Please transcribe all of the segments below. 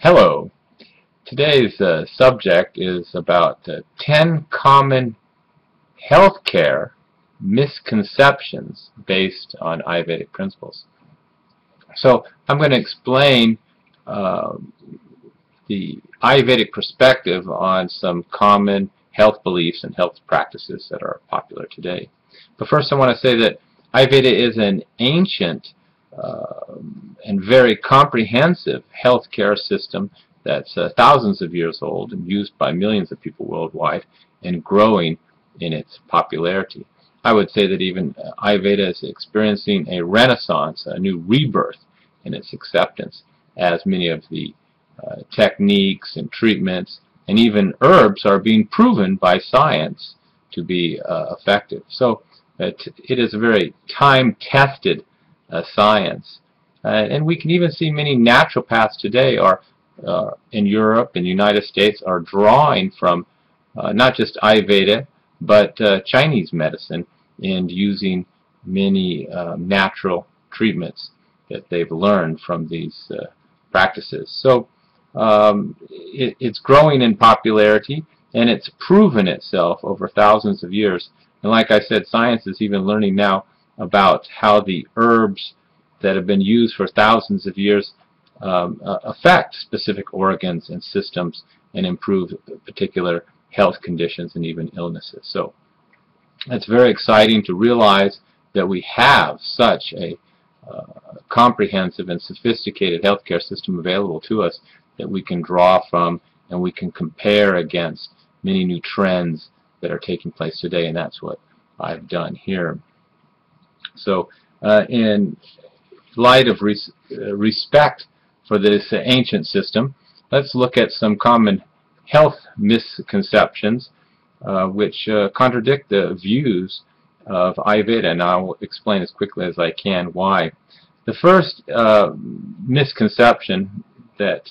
Hello. Today's subject is about 10 common healthcare misconceptions based on Ayurvedic principles. So I'm going to explain the Ayurvedic perspective on some common health beliefs and health practices that are popular today. But first I want to say that Ayurveda is an ancient and very comprehensive healthcare system that's thousands of years old and used by millions of people worldwide and growing in its popularity. I would say that even Ayurveda is experiencing a renaissance, a new rebirth in its acceptance, as many of the techniques and treatments and even herbs are being proven by science to be effective. So it is a very time-tested science. And we can even see many naturopaths today are in Europe and the United States are drawing from not just Ayurveda but Chinese medicine and using many natural treatments that they've learned from these practices. So it's growing in popularity and it's proven itself over thousands of years. And like I said, science is even learning now about how the herbs that have been used for thousands of years affect specific organs and systems and improve particular health conditions and even illnesses. So it's very exciting to realize that we have such a comprehensive and sophisticated healthcare system available to us that we can draw from and we can compare against many new trends that are taking place today, and that's what I've done here. So in light of respect for this ancient system, let's look at some common health misconceptions which contradict the views of Ayurveda, and I'll explain as quickly as I can why. The first misconception that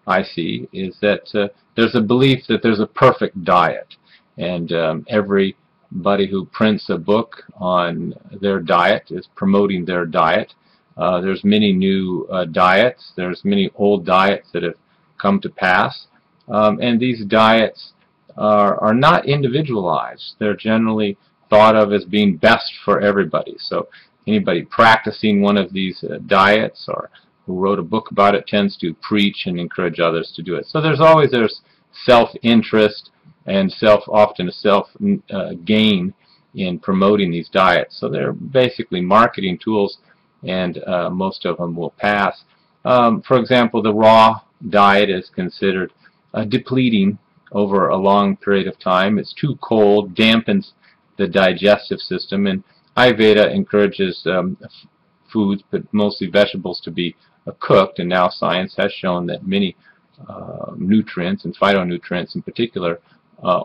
I see is that there's a belief that there's a perfect diet, and everybody who prints a book on their diet is promoting their diet. There's many new diets, there's many old diets that have come to pass, and these diets are not individualized. They're generally thought of as being best for everybody. So anybody practicing one of these diets or who wrote a book about it tends to preach and encourage others to do it. So there's self-interest and often a self-gain in promoting these diets. So they're basically marketing tools, and most of them will pass. For example, the raw diet is considered depleting over a long period of time. It's too cold, dampens the digestive system, and Ayurveda encourages foods, but mostly vegetables, to be cooked, and now science has shown that many nutrients, and phytonutrients in particular,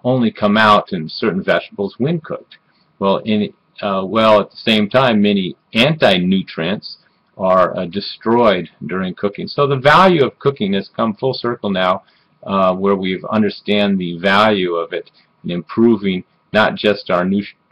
only come out in certain vegetables when cooked. Well, at the same time, many anti-nutrients are destroyed during cooking. So the value of cooking has come full circle now, where we understand the value of it in improving not just our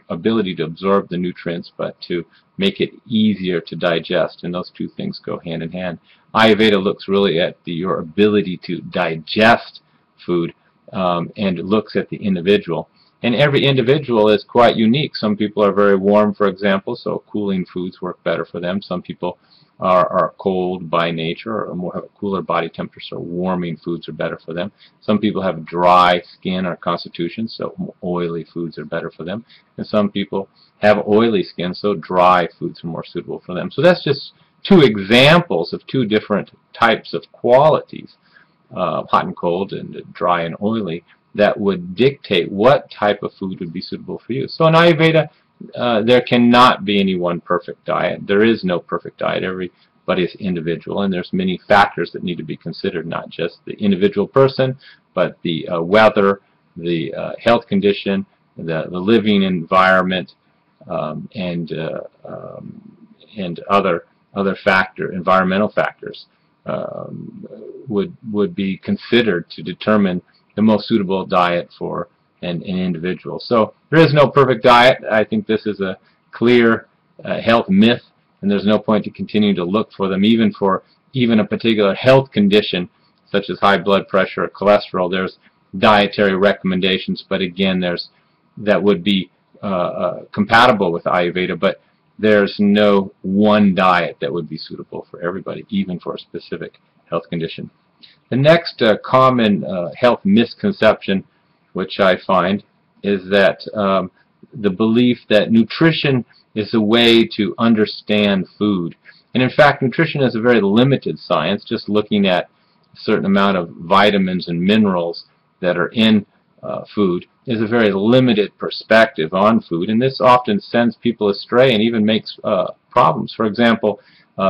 ability to absorb the nutrients, but to make it easier to digest, and those two things go hand in hand. Ayurveda looks really at your ability to digest food, and it looks at the individual. And every individual is quite unique. Some people are very warm, for example, so cooling foods work better for them. Some people are cold by nature or more have a cooler body temperature, so warming foods are better for them. Some people have dry skin or constitution, so oily foods are better for them. And some people have oily skin, so dry foods are more suitable for them. So that's just two examples of two different types of qualities, hot and cold and dry and oily, that would dictate what type of food would be suitable for you. So in Ayurveda, there cannot be any one perfect diet. There is no perfect diet. Everybody is individual, and there's many factors that need to be considered, not just the individual person, but the weather, the health condition, the living environment, and other environmental factors would be considered to determine the most suitable diet for an individual. So there is no perfect diet. I think this is a clear health myth, and there's no point to continue to look for them, even for a particular health condition. such as high blood pressure or cholesterol, there's dietary recommendations, but again, that would be compatible with Ayurveda, but there's no one diet that would be suitable for everybody, even for a specific health condition. The next common health misconception, which I find, is that the belief that nutrition is a way to understand food. And in fact, nutrition is a very limited science. Just looking at a certain amount of vitamins and minerals that are in food is a very limited perspective on food, and this often sends people astray and even makes problems. For example,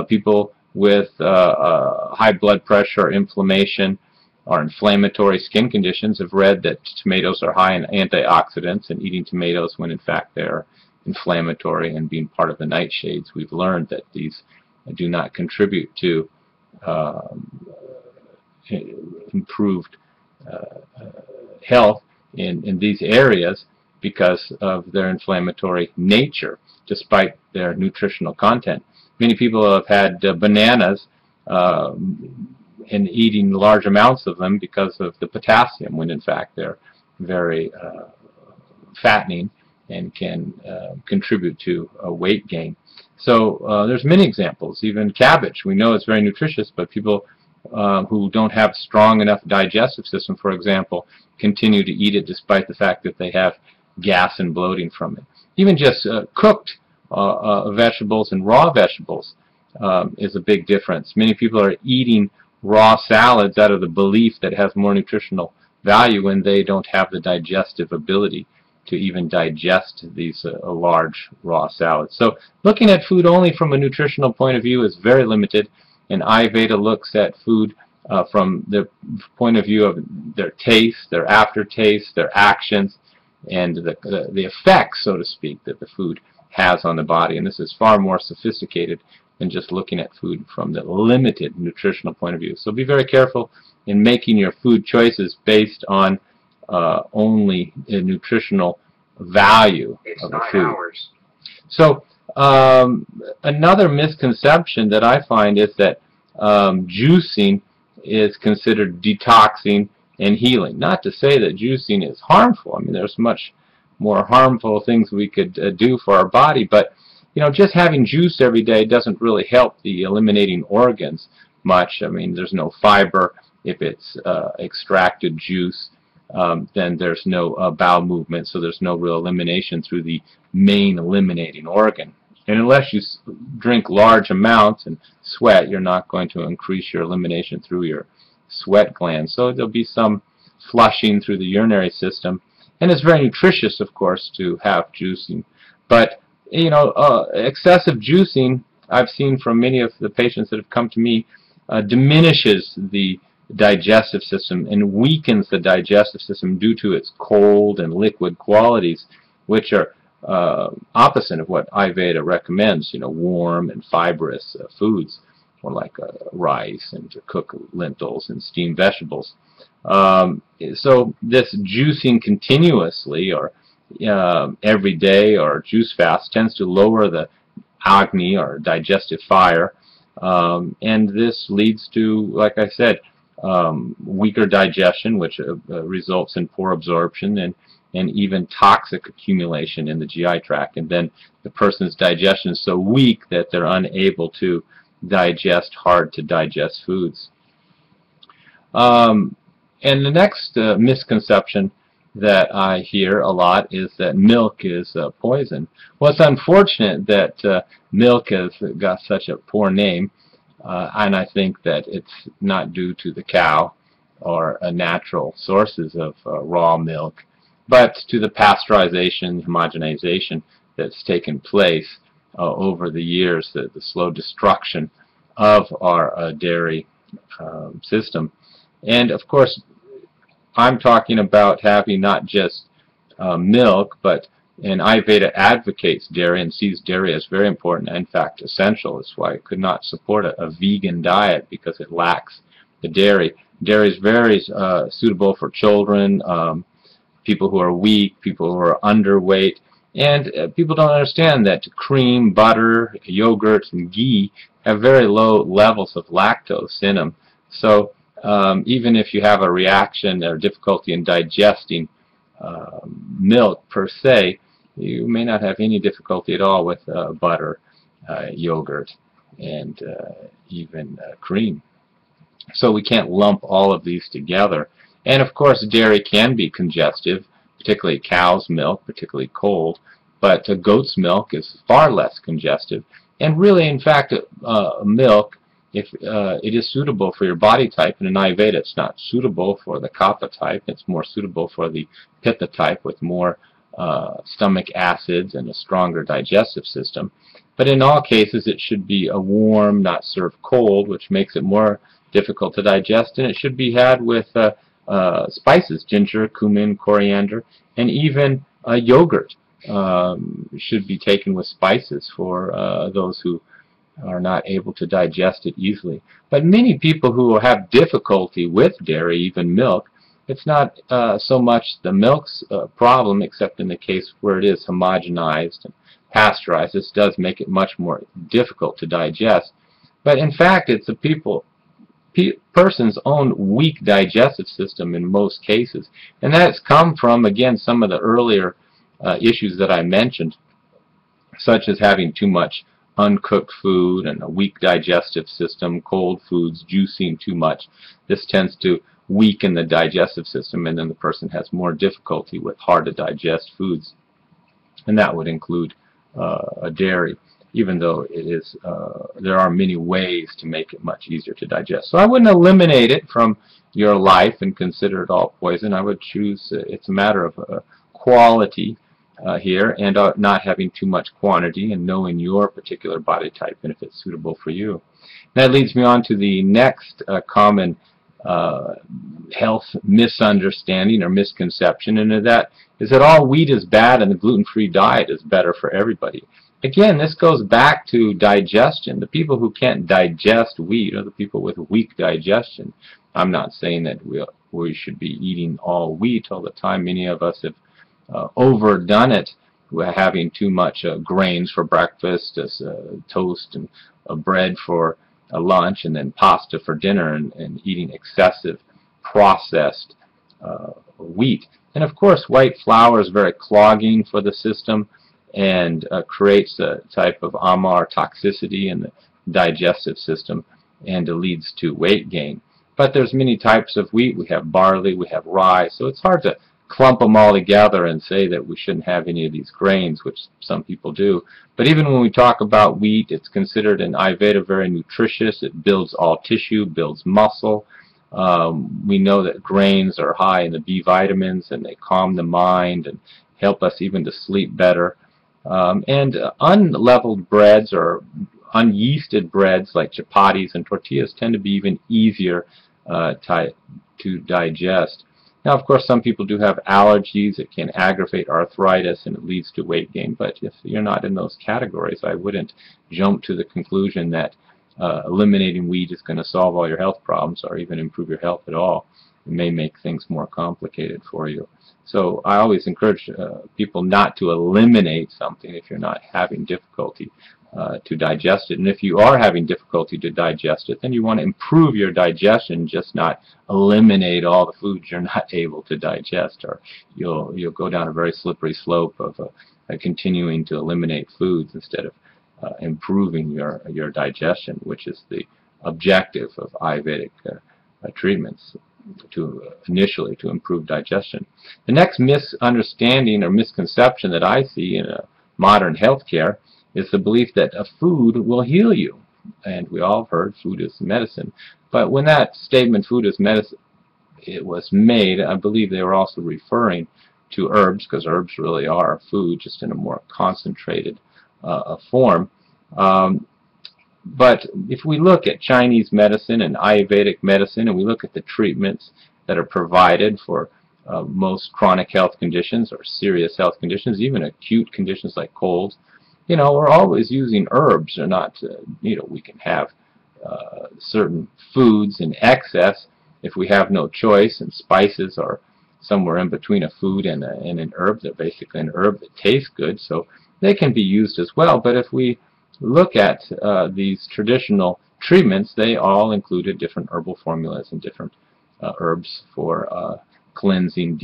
people with high blood pressure, inflammation, or inflammatory skin conditions have read that tomatoes are high in antioxidants, and eating tomatoes when in fact they're inflammatory and being part of the nightshades, we've learned that these do not contribute to improved health in these areas because of their inflammatory nature, despite their nutritional content. Many people have had bananas and eating large amounts of them because of the potassium, when in fact they're very fattening and can contribute to weight gain. So there's many examples. Even cabbage, we know it's very nutritious, but people who don't have strong enough digestive system, for example, continue to eat it despite the fact that they have gas and bloating from it. Even just cooked vegetables and raw vegetables is a big difference. Many people are eating raw salads out of the belief that it has more nutritional value when they don't have the digestive ability to even digest these large raw salads. So looking at food only from a nutritional point of view is very limited, and Ayurveda looks at food from the point of view of their taste, their aftertaste, their actions, and the effects, so to speak, that the food has on the body. And this is far more sophisticated than just looking at food from the limited nutritional point of view. So be very careful in making your food choices based on only the nutritional value of the food. So another misconception that I find is that juicing is considered detoxing and healing. Not to say that juicing is harmful. I mean, there's much more harmful things we could do for our body, but you know, just having juice every day doesn't really help the eliminating organs much. I mean, there's no fiber. If it's extracted juice, then there's no bowel movement, so there's no real elimination through the main eliminating organ. And unless you drink large amounts and sweat, you're not going to increase your elimination through your sweat glands. So there'll be some flushing through the urinary system. And it's very nutritious, of course, to have juicing. But, you know, excessive juicing, I've seen from many of the patients that have come to me, diminishes the digestive system and weakens the digestive system due to its cold and liquid qualities, which are opposite of what Ayurveda recommends, you know, warm and fibrous foods, or like rice and to cook lentils and steamed vegetables. So this juicing continuously or every day or juice fast tends to lower the agni or digestive fire, and this leads to, like I said, weaker digestion, which results in poor absorption and even toxic accumulation in the GI tract. And then the person's digestion is so weak that they're unable to digest hard to digest foods. And the next misconception that I hear a lot is that milk is poison. Well, it's unfortunate that milk has got such a poor name, and I think that it's not due to the cow or natural sources of raw milk, but to the pasteurization, homogenization that's taken place over the years, the slow destruction of our dairy system. And of course, I'm talking about having not just milk, but and Ayurveda advocates dairy and sees dairy as very important, in fact essential. That's why it could not support a vegan diet, because it lacks the dairy. Dairy is very suitable for children, people who are weak, people who are underweight, and people don't understand that cream, butter, yogurt, and ghee have very low levels of lactose in them. So even if you have a reaction or difficulty in digesting milk per se, you may not have any difficulty at all with butter, yogurt, and even cream. So we can't lump all of these together. And of course, dairy can be congestive, particularly cow's milk, particularly cold, but goat's milk is far less congestive. And really, in fact, milk, if it is suitable for your body type, and in Ayurveda it's not suitable for the Kapha type, it's more suitable for the Pitta type with more stomach acids and a stronger digestive system. But in all cases it should be a warm, not served cold, which makes it more difficult to digest, and it should be had with spices, ginger, cumin, coriander, and even yogurt should be taken with spices for those who are not able to digest it easily. But many people who have difficulty with dairy, even milk, it's not so much the milk's problem, except in the case where it is homogenized and pasteurized. This does make it much more difficult to digest. But in fact, it's a person's own weak digestive system in most cases. And that's come from, again, some of the earlier issues that I mentioned, such as having too much uncooked food and a weak digestive system, cold foods, juicing too much. This tends to weaken the digestive system, and then the person has more difficulty with hard to digest foods. And that would include dairy, even though it is, there are many ways to make it much easier to digest. So I wouldn't eliminate it from your life and consider it all poison. I would choose, it's a matter of quality here, and not having too much quantity, and knowing your particular body type and if it's suitable for you. That leads me on to the next common health misunderstanding or misconception, and that is that all wheat is bad and the gluten-free diet is better for everybody. Again, this goes back to digestion. The people who can't digest wheat are the people with weak digestion. I'm not saying that we should be eating all wheat all the time. Many of us have overdone it. We're having too much grains for breakfast, toast and bread for lunch, and then pasta for dinner, and eating excessive processed wheat. And of course, white flour is very clogging for the system and creates a type of amar toxicity in the digestive system, and it leads to weight gain. But there's many types of wheat. We have barley, we have rye, so it's hard to clump them all together and say that we shouldn't have any of these grains, which some people do. But even when we talk about wheat, it's considered in Ayurveda very nutritious. It builds all tissue, builds muscle. We know that grains are high in the B vitamins, and they calm the mind and help us even to sleep better. And unleavened breads or unyeasted breads like chapatis and tortillas tend to be even easier to digest. Now, of course, some people do have allergies. It can aggravate arthritis and it leads to weight gain. But if you're not in those categories, I wouldn't jump to the conclusion that eliminating wheat is going to solve all your health problems or even improve your health at all. It may make things more complicated for you. So I always encourage people not to eliminate something if you're not having difficulty to digest it. And if you are having difficulty to digest it, then you want to improve your digestion, just not eliminate all the foods you're not able to digest, or you'll go down a very slippery slope of continuing to eliminate foods instead of improving your digestion, which is the objective of Ayurvedic treatments, initially to improve digestion. The next misunderstanding or misconception that I see in modern healthcare is the belief that a food will heal you. And we all have heard food is medicine. But when that statement, food is medicine, it was made, I believe they were also referring to herbs, because herbs really are food, just in a more concentrated form. But if we look at Chinese medicine and Ayurvedic medicine, and we look at the treatments that are provided for most chronic health conditions or serious health conditions, even acute conditions like colds, you know, we're always using herbs. Or not, you know, we can have certain foods in excess if we have no choice, and spices are somewhere in between a food and an herb. They're basically an herb that tastes good, so they can be used as well. But if we look at these traditional treatments, they all included different herbal formulas and different herbs for cleansing,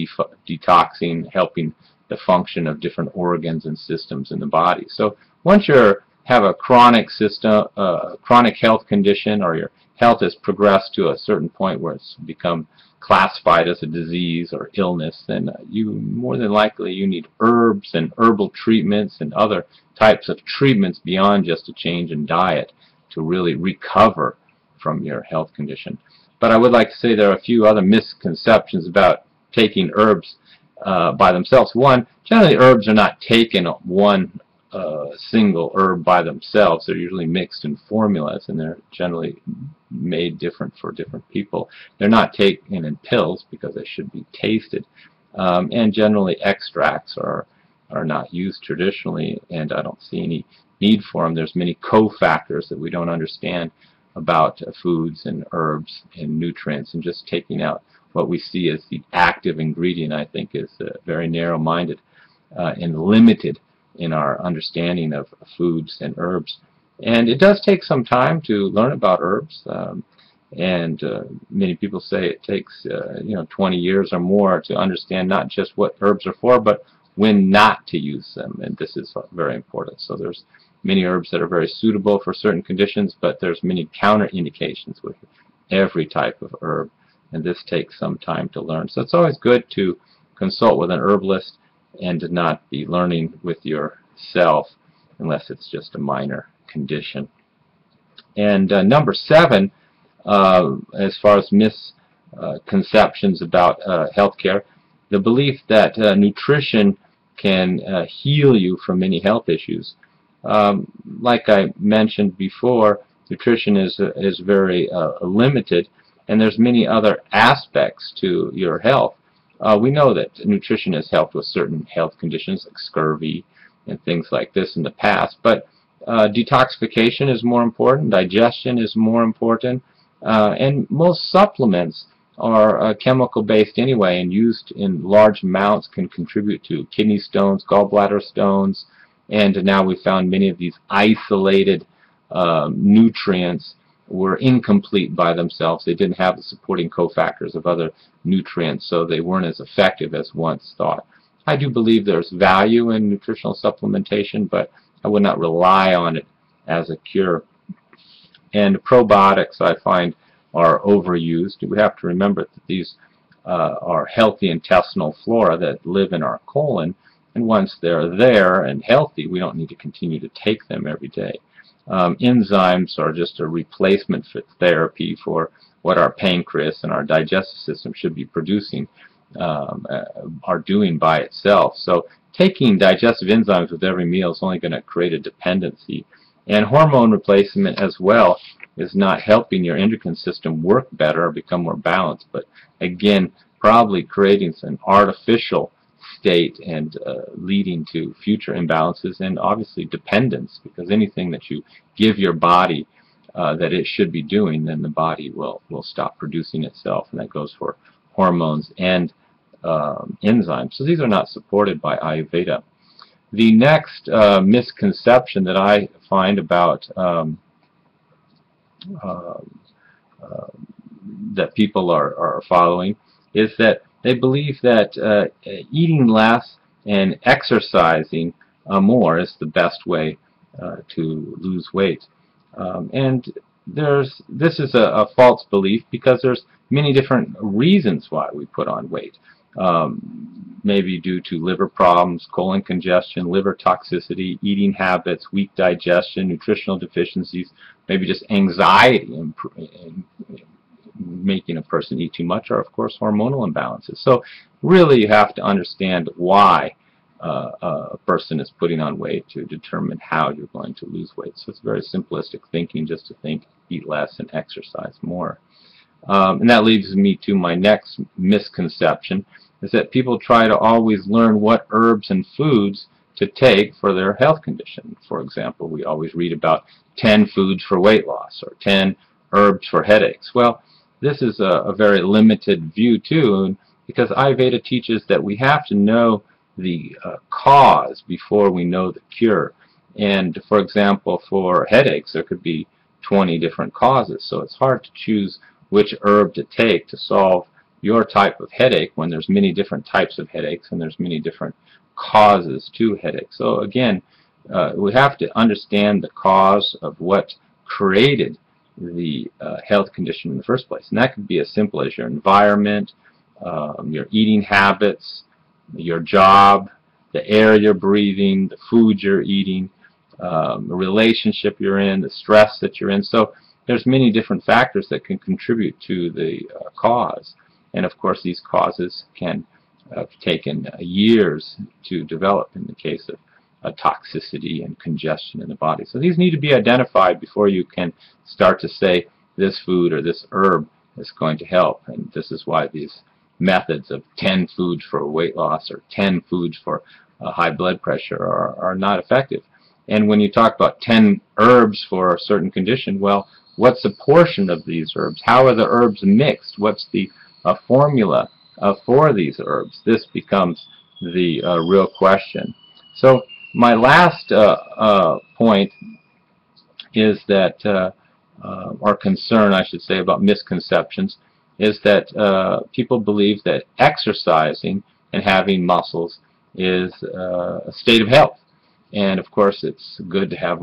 detoxing, helping the function of different organs and systems in the body. So once you have a chronic chronic health condition, or your health has progressed to a certain point where it's become classified as a disease or illness, then more than likely you need herbs and herbal treatments and other types of treatments beyond just a change in diet to really recover from your health condition. But I would like to say there are a few other misconceptions about taking herbs by themselves. One, generally herbs are not taken one single herb by themselves. They're usually mixed in formulas, and they're generally made different for different people. They're not taken in pills because they should be tasted. And generally extracts are not used traditionally, and I don't see any need for them. There's many cofactors that we don't understand about foods and herbs and nutrients, and just taking out what we see as the active ingredient, I think, is very narrow-minded and limited in our understanding of foods and herbs. And it does take some time to learn about herbs, and many people say it takes 20 years or more to understand not just what herbs are for, but when not to use them, and this is very important. So there's many herbs that are very suitable for certain conditions, but there's many counterindications with every type of herb, and this takes some time to learn. So it's always good to consult with an herbalist and to not be learning with yourself unless it's just a minor condition. And number 7, as far as misconceptions about healthcare, the belief that nutrition can heal you from many health issues. Like I mentioned before, nutrition is very limited, and there's many other aspects to your health. We know that nutrition has helped with certain health conditions like scurvy and things like this in the past, but detoxification is more important, digestion is more important, and most supplements are chemical-based anyway, and used in large amounts can contribute to kidney stones, gallbladder stones, and now we found many of these isolated nutrients were incomplete by themselves. They didn't have the supporting cofactors of other nutrients, so they weren't as effective as once thought. I do believe there's value in nutritional supplementation, but I would not rely on it as a cure. And probiotics, I find, are overused. We have to remember that these are healthy intestinal flora that live in our colon, and once they're there and healthy, we don't need to continue to take them every day. Enzymes are just a replacement for therapy for what our pancreas and our digestive system should be producing, are doing by itself. So taking digestive enzymes with every meal is only going to create a dependency. And hormone replacement as well is not helping your endocrine system work better or become more balanced, but again, probably creating an artificial state and leading to future imbalances and obviously dependence, because anything that you give your body that it should be doing, then the body will stop producing itself, and that goes for hormones and enzymes. So these are not supported by Ayurveda. The next misconception that I find about that people are following is that they believe that eating less and exercising more is the best way to lose weight. And this is a false belief, because there's many different reasons why we put on weight. Maybe due to liver problems, colon congestion, liver toxicity, eating habits, weak digestion, nutritional deficiencies, maybe just anxiety and making a person eat too much, or of course hormonal imbalances. So really you have to understand why a person is putting on weight to determine how you're going to lose weight. So it's very simplistic thinking just to think eat less and exercise more. And that leads me to my next misconception, is that people try to always learn what herbs and foods to take for their health condition. For example, we always read about 10 foods for weight loss or 10 herbs for headaches. Well, this is a very limited view too, because Ayurveda teaches that we have to know the cause before we know the cure. And for example, for headaches, there could be 20 different causes. So it's hard to choose which herb to take to solve your type of headache when there's many different types of headaches and there's many different causes to headaches. So again, we have to understand the cause of what created the health condition in the first place. And that could be as simple as your environment, your eating habits, your job, the air you're breathing, the food you're eating, the relationship you're in, the stress that you're in. So there's many different factors that can contribute to the cause. And of course these causes can have taken years to develop in the case of toxicity and congestion in the body. So these need to be identified before you can start to say this food or this herb is going to help. And this is why these methods of 10 foods for weight loss or 10 foods for high blood pressure are not effective. And when you talk about 10 herbs for a certain condition, well, what's the portion of these herbs? How are the herbs mixed? What's the formula for these herbs? This becomes the real question. So my last point is that, or concern I should say, about misconceptions, is that people believe that exercising and having muscles is a state of health. And of course it's good to have,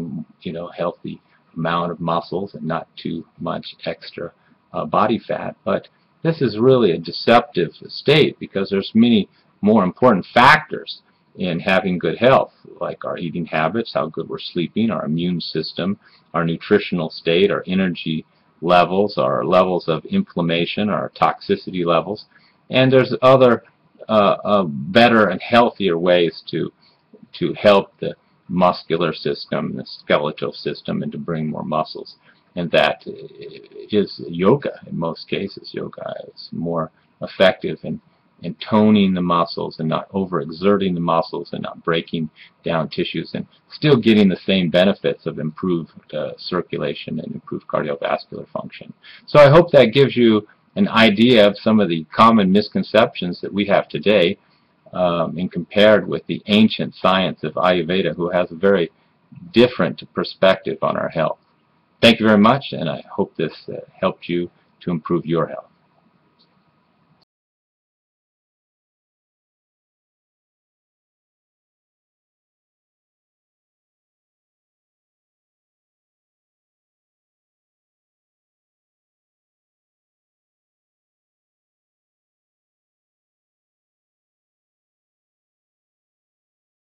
healthy amount of muscles and not too much extra body fat. But this is really a deceptive state because there's many more important factors in having good health, like our eating habits, how good we're sleeping, our immune system, our nutritional state, our energy levels, our levels of inflammation, our toxicity levels. And there's other better and healthier ways to help the muscular system, the skeletal system, and to bring more muscles. And that is yoga in most cases. Yoga is more effective in toning the muscles and not overexerting the muscles and not breaking down tissues and still getting the same benefits of improved circulation and improved cardiovascular function. So I hope that gives you an idea of some of the common misconceptions that we have today and compared with the ancient science of Ayurveda, who has a very different perspective on our health. Thank you very much, and I hope this helped you to improve your health.